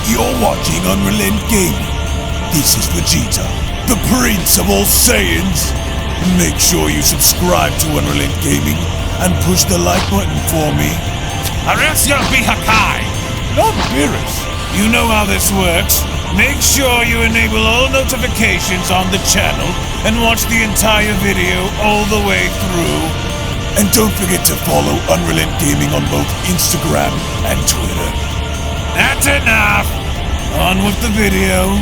You're watching UnrealEntGaming. This is Vegeta, the Prince of all Saiyans. Make sure you subscribe to UnrealEntGaming and push the like button for me. Or else you'll be Hakai! Not Beerus. You know how this works. Make sure you enable all notifications on the channel and watch the entire video all the way through. And don't forget to follow UnrealEntGaming on both Instagram and Twitter. That's enough! On with the video.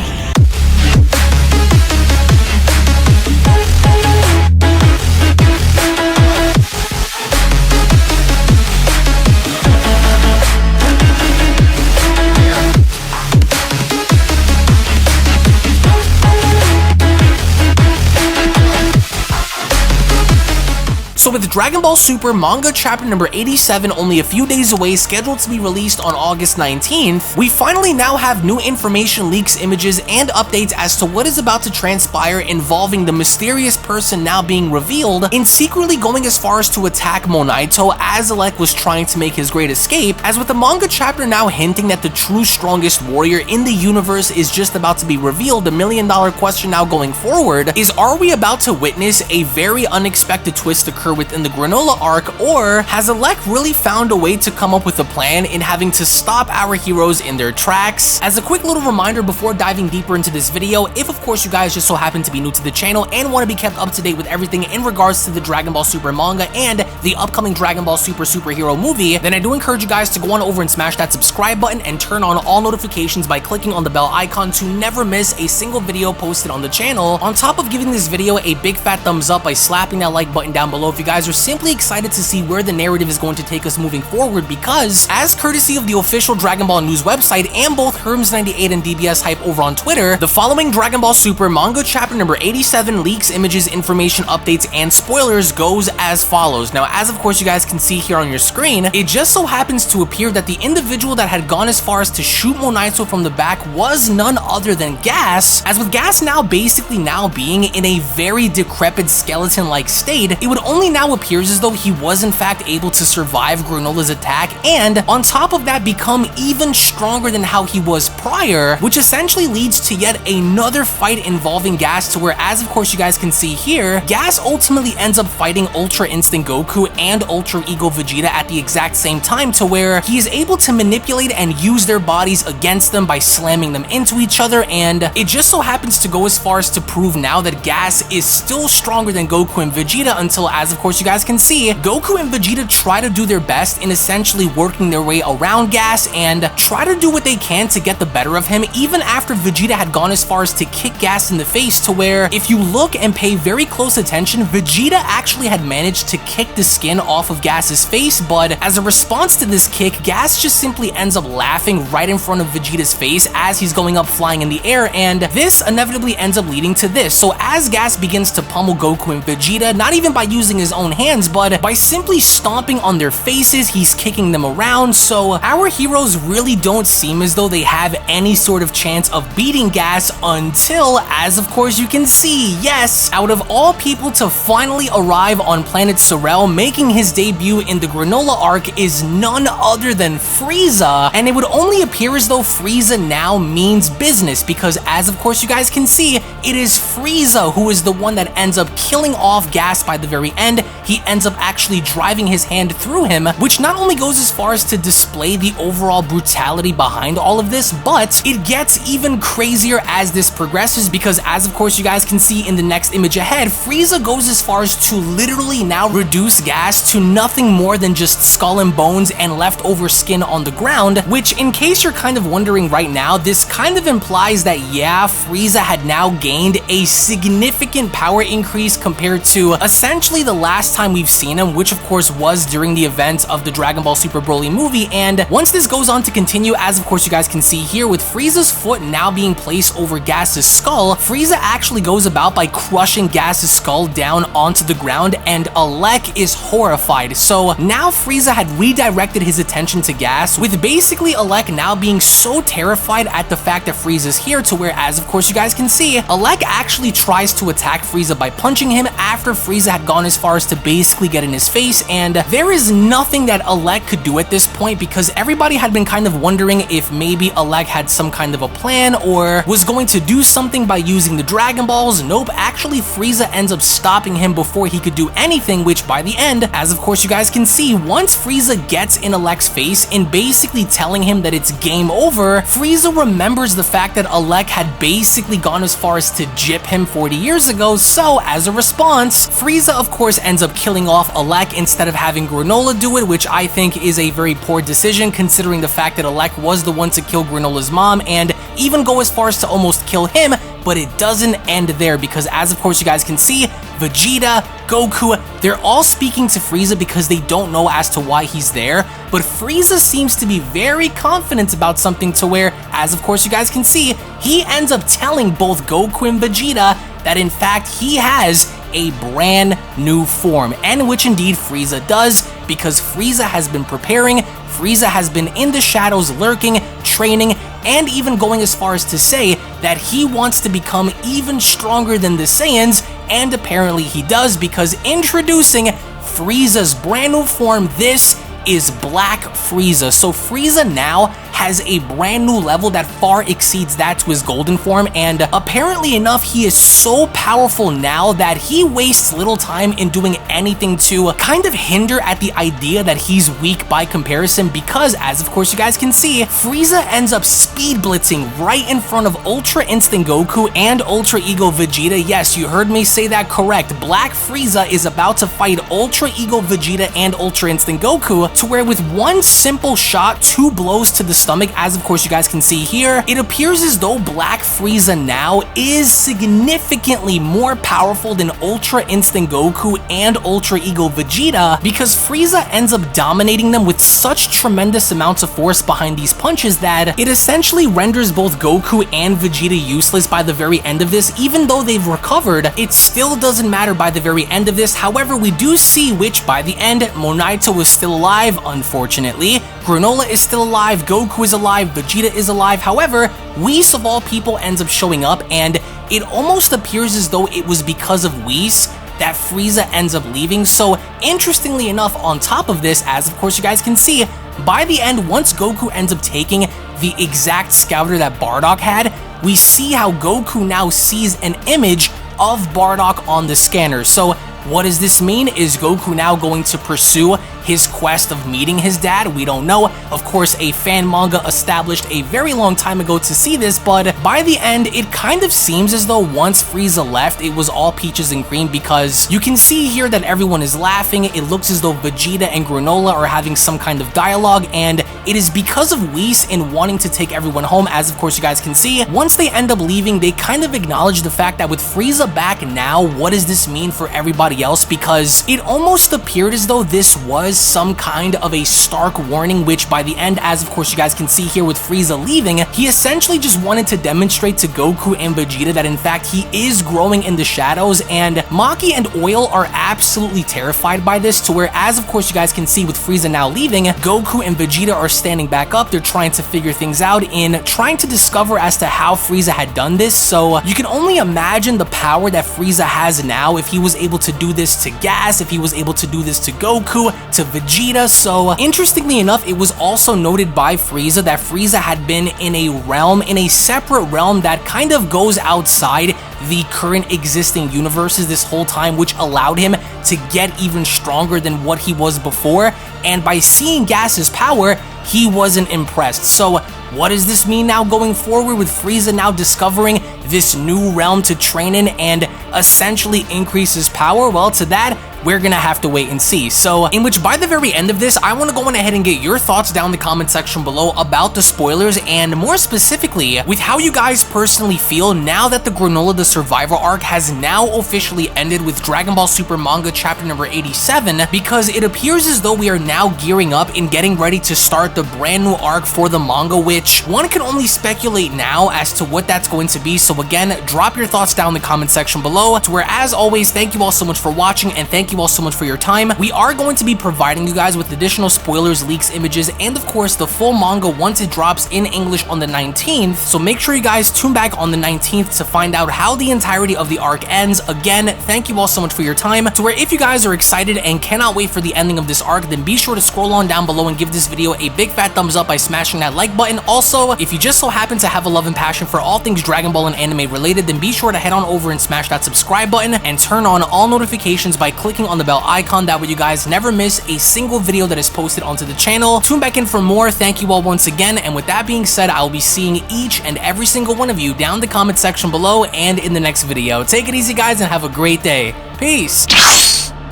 So with Dragon Ball Super Manga Chapter number 87 only a few days away, scheduled to be released on August 19th, we finally now have new information, leaks, images, and updates as to what is about to transpire involving the mysterious person now being revealed and secretly going as far as to attack Monaito as Elec was trying to make his great escape, as with the manga chapter now hinting that the true strongest warrior in the universe is just about to be revealed. The million-dollar question now going forward is, are we about to witness a very unexpected twist occur within the Granolah arc, or has Elec really found a way to come up with a plan in having to stop our heroes in their tracks? As a quick little reminder before diving deeper into this video, if of course you guys just so happen to be new to the channel and want to be kept up to date with everything in regards to the Dragon Ball Super manga and the upcoming Dragon Ball Super superhero movie, then I do encourage you guys to go on over and smash that subscribe button and turn on all notifications by clicking on the bell icon to never miss a single video posted on the channel, on top of giving this video a big fat thumbs up by slapping that like button down below if you guys are simply excited to see where the narrative is going to take us moving forward, because as courtesy of the official Dragon Ball news website and both Herms98 and DBS Hype over on Twitter, the following Dragon Ball Super Manga Chapter number 87 leaks, images, information, updates, and spoilers goes as follows. Now, as of course you guys can see here on your screen, it just so happens to appear that the individual that had gone as far as to shoot Monaito from the back was none other than Gas, as with Gas now basically now being in a very decrepit skeleton-like state, it would only now appear as though he was in fact able to survive Granolah's attack and on top of that become even stronger than how he was prior, which essentially leads to yet another fight involving Gas, to where, as of course you guys can see here, Gas ultimately ends up fighting Ultra Instinct Goku and Ultra Ego Vegeta at the exact same time, to where he is able to manipulate and use their bodies against them by slamming them into each other, and it just so happens to go as far as to prove now that Gas is still stronger than Goku and Vegeta, until, as of course you guys can see, Goku and Vegeta try to do their best in essentially working their way around Gas and try to do what they can to get the better of him, even after Vegeta had gone as far as to kick Gas in the face, to where if you look and pay very close attention, Vegeta actually had managed to kick the skin off of Gas's face, but as a response to this kick, Gas just simply ends up laughing right in front of Vegeta's face as he's going up flying in the air, and this inevitably ends up leading to this. So as Gas begins to pummel Goku and Vegeta, not even by using his own hands, but by simply stomping on their faces, he's kicking them around, so our heroes really don't seem as though they have any sort of chance of beating Gas until, as of course you can see, yes, out of all people to finally arrive on planet Sorel, making his debut in the Granolah arc is none other than Frieza, and it would only appear as though Frieza now means business, because as of course you guys can see, it is Frieza who is the one that ends up killing off Gas by the very end. He ends up actually driving his hand through him, which not only goes as far as to display the overall brutality behind all of this, but it gets even crazier as this progresses, because as of course you guys can see in the next image ahead, Frieza goes as far as to literally now reduce Gas to nothing more than just skull and bones and leftover skin on the ground, which, in case you're kind of wondering right now, this kind of implies that yeah, Frieza had now gained a significant power increase compared to essentially the last time we've seen him, which of course was during the events of the Dragon Ball Super Broly movie. And once this goes on to continue, as of course you guys can see here, with Frieza's foot now being placed over Gas's skull, Frieza actually goes about by crushing Gas's skull down onto the ground, and Elec is horrified. So now Frieza had redirected his attention to Gas, with basically Elec now being so terrified at the fact that Frieza's here, to where, as of course you guys can see, Elec actually tries to attack Frieza by punching him after Frieza had gone as far as to basically get in his face, and there is nothing that Elec could do at this point because everybody had been kind of wondering if maybe Elec had some kind of a plan or was going to do something by using the Dragon Balls. Nope, actually Frieza ends up stopping him before he could do anything, which by the end, as of course you guys can see, once Frieza gets in Elec's face and basically telling him that it's game over, Frieza remembers the fact that Elec had basically gone as far as to jip him 40 years ago, so as a response, Frieza of course ends up killing off Elec instead of having Granolah do it, which I think is a very poor decision considering the fact that Elec was the one to kill Granolah's mom and even go as far as to almost kill him, but it doesn't end there because as of course you guys can see, Vegeta, Goku, they're all speaking to Frieza because they don't know as to why he's there, but Frieza seems to be very confident about something to where, as of course you guys can see, he ends up telling both Goku and Vegeta that in fact he has a brand new form, and which indeed Frieza does because Frieza has been preparing, Frieza has been in the shadows lurking, training, and even going as far as to say that he wants to become even stronger than the Saiyans, and apparently he does because introducing Frieza's brand new form, this is Black Frieza. So Frieza now has a brand new level that far exceeds that to his golden form, and apparently enough, he is so powerful now that he wastes little time in doing anything to kind of hinder at the idea that he's weak by comparison because, as of course you guys can see, Frieza ends up speed blitzing right in front of Ultra Instinct Goku and Ultra Ego Vegeta. Yes, you heard me say that correct. Black Frieza is about to fight Ultra Ego Vegeta and Ultra Instinct Goku, to where with one simple shot, 2 blows to the stomach, as of course you guys can see here, it appears as though Black Frieza now is significantly more powerful than Ultra Instinct Goku and Ultra Ego Vegeta because Frieza ends up dominating them with such tremendous amounts of force behind these punches that it essentially renders both Goku and Vegeta useless by the very end of this. Even though they've recovered, it still doesn't matter by the very end of this. However, we do see which by the end, Monaito is still alive, unfortunately. Granolah is still alive, Goku is alive, Vegeta is alive. However, Whis of all people ends up showing up, and it almost appears as though it was because of Whis that Frieza ends up leaving. So interestingly enough, on top of this, as of course you guys can see, by the end, once Goku ends up taking the exact scouter that Bardock had, we see how Goku now sees an image of Bardock on the scanner. So what does this mean? Is Goku now going to pursue his quest of meeting his dad? We don't know. Of course, a fan manga established a very long time ago to see this, but by the end, it kind of seems as though once Frieza left, it was all peaches and cream because you can see here that everyone is laughing. It looks as though Vegeta and Granolah are having some kind of dialogue, and it is because of Whis in wanting to take everyone home. As of course you guys can see, once they end up leaving, they kind of acknowledge the fact that with Frieza back now, what does this mean for everybody else? Because it almost appeared as though this was some kind of a stark warning, which by the end, as of course you guys can see here with Frieza leaving, he essentially just wanted to demonstrate to Goku and Vegeta that in fact he is growing in the shadows, and Maki and Oil are absolutely terrified by this, to where, as of course you guys can see with Frieza now leaving, Goku and Vegeta are standing back up. They're trying to figure things out in trying to discover as to how Frieza had done this. So you can only imagine the power that Frieza has now if he was able to do this to Gas, if he was able to do this to Goku, to Vegeta. So interestingly enough, it was also noted by Frieza that Frieza had been in a realm, in a separate realm that kind of goes outside the current existing universes this whole time, which allowed him to get even stronger than what he was before. And by seeing Gas's power, he wasn't impressed. So what does this mean now going forward with Frieza now discovering this new realm to train in and essentially increase his power? Well, to that, we're gonna have to wait and see. So, in which by the very end of this, I want to go on ahead and get your thoughts down in the comment section below about the spoilers, and more specifically, with how you guys personally feel now that the Granolah the Survivor arc has now officially ended with Dragon Ball Super Manga Chapter number 87, because it appears as though we are now gearing up and getting ready to start the brand new arc for the manga, which one can only speculate now as to what that's going to be. So again, drop your thoughts down in the comment section below, to where, as always, thank you all so much for watching, and thank you you all so much for your time. We are going to be providing you guys with additional spoilers, leaks, images, and of course the full manga once it drops in English on the 19th, so make sure you guys tune back on the 19th to find out how the entirety of the arc ends. Again, thank you all so much for your time, to where if you guys are excited and cannot wait for the ending of this arc, then be sure to scroll on down below and give this video a big fat thumbs up by smashing that like button. Also, if you just so happen to have a love and passion for all things Dragon Ball and anime related, then be sure to head on over and smash that subscribe button and turn on all notifications by clicking on the bell icon. That way you guys never miss a single video that is posted onto the channel. Tune back in for more. Thank you all once again, and with that being said, I will be seeing each and every single one of you down in the comment section below and in the next video. Take it easy guys and have a great day. Peace.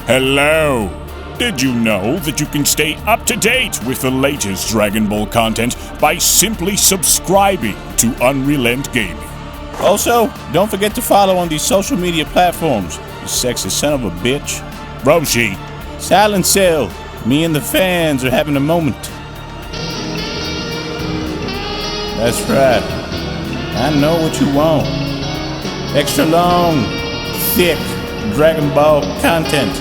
Hello! Did you know that you can stay up to date with the latest Dragon Ball content by simply subscribing to UnrealEntGaming? Also, don't forget to follow on these social media platforms, you sexy son of a bitch. Roshi! Silent Cell, me and the fans are having a moment. That's right. I know what you want. Extra long, thick Dragon Ball content.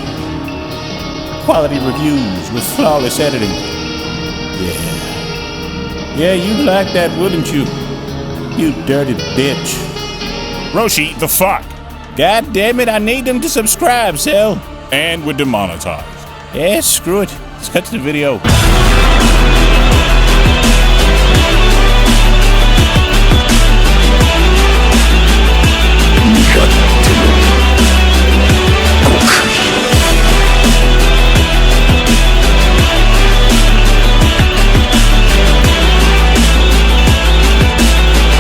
Quality reviews with flawless editing. Yeah, you'd like that, wouldn't you? You dirty bitch. Roshi, the fuck? God damn it, I need them to subscribe, Cell. And we're demonetized. Yeah, screw it. Let's cut to the video.